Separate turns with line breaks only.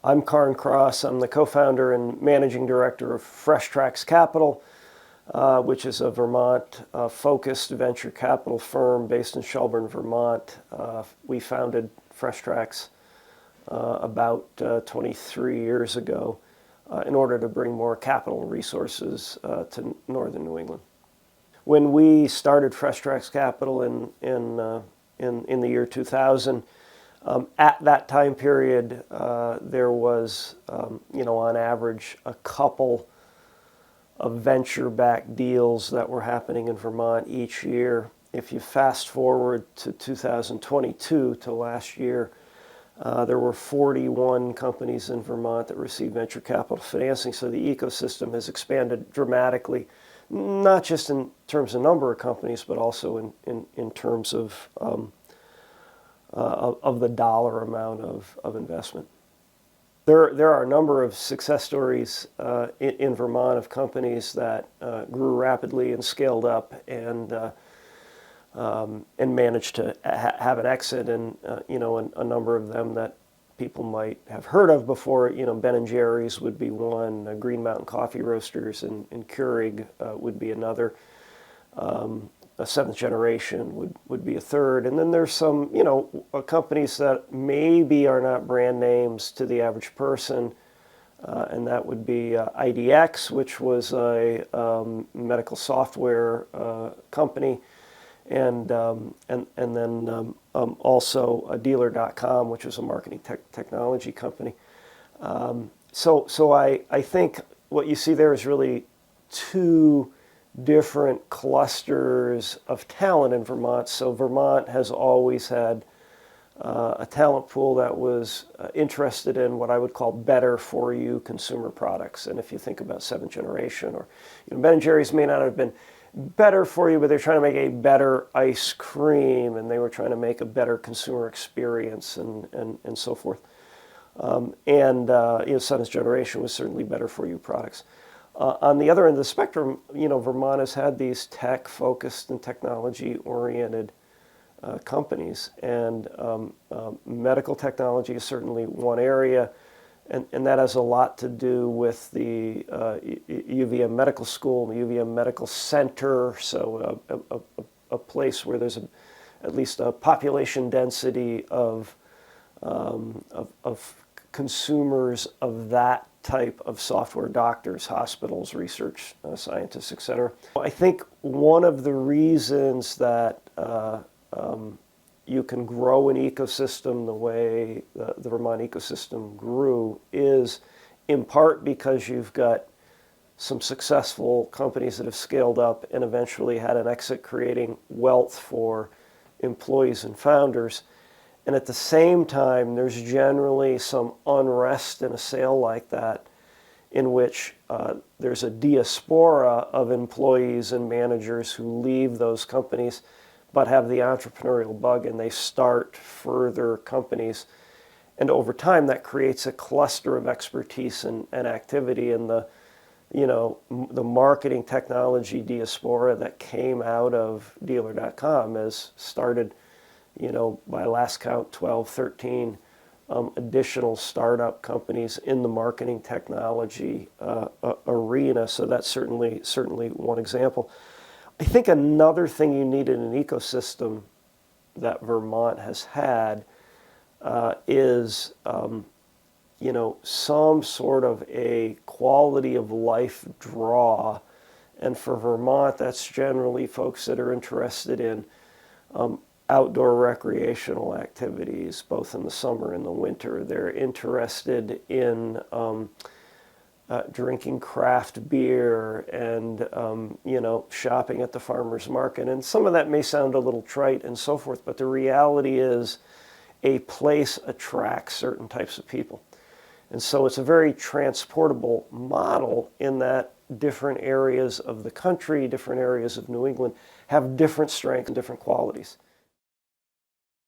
I'm Cairn. I'm the co-founder and managing director of FreshTracks Capital, which is a Vermont-focused venture capital firm based in Shelburne, Vermont. We founded FreshTracks about 23 years ago in order to bring more capital and resources to northern New England. When we started FreshTracks Capital in the year 2000, at that time period, there was, on average, a couple of venture-backed deals that were happening in Vermont each year. If you fast forward to 2022, to last year, there were 41 companies in Vermont that received venture capital financing, so the ecosystem has expanded dramatically, not just in terms of number of companies, but also in terms of the dollar amount of investment. There are a number of success stories in Vermont of companies that grew rapidly and scaled up and managed to have an exit, and a number of them that people might have heard of before. Ben & Jerry's would be one, Green Mountain Coffee Roasters and Keurig would be another. A seventh generation would be a third. And then there's some, companies that maybe are not brand names to the average person, and that would be IDX, which was a medical software company, and then also Dealer.com, which was a marketing technology company. So I think what you see there is really two different clusters of talent in Vermont. So Vermont has always had a talent pool that was interested in what I would call better for you consumer products. And if you think about seventh generation, or Ben & Jerry's may not have been better for you, but they're trying to make a better ice cream, and they were trying to make a better consumer experience, and so forth. Seventh generation was certainly better for you products. On the other end of the spectrum, Vermont has had these tech-focused and technology-oriented companies, and medical technology is certainly one area, and that has a lot to do with the UVM Medical School, the UVM Medical Center, so a place where there's at least a population density of consumers of that type of software: doctors, hospitals, research scientists, etc. I think one of the reasons that you can grow an ecosystem the way the Vermont ecosystem grew is in part because you've got some successful companies that have scaled up and eventually had an exit, creating wealth for employees and founders. And at the same time, there's generally some unrest in a sale like that, in which there's a diaspora of employees and managers who leave those companies but have the entrepreneurial bug, and they start further companies. And over time, that creates a cluster of expertise and activity. And the marketing technology diaspora that came out of Dealer.com has started, by last count, 12, 13 additional startup companies in the marketing technology arena. So that's certainly one example. I think another thing you need in an ecosystem that Vermont has had is some sort of a quality of life draw. And for Vermont, that's generally folks that are interested in outdoor recreational activities, both in the summer and the winter. They're interested in drinking craft beer and, shopping at the farmer's market. And some of that may sound a little trite and so forth, but the reality is a place attracts certain types of people. And so it's a very transportable model in that different areas of the country, different areas of New England have different strengths and different qualities.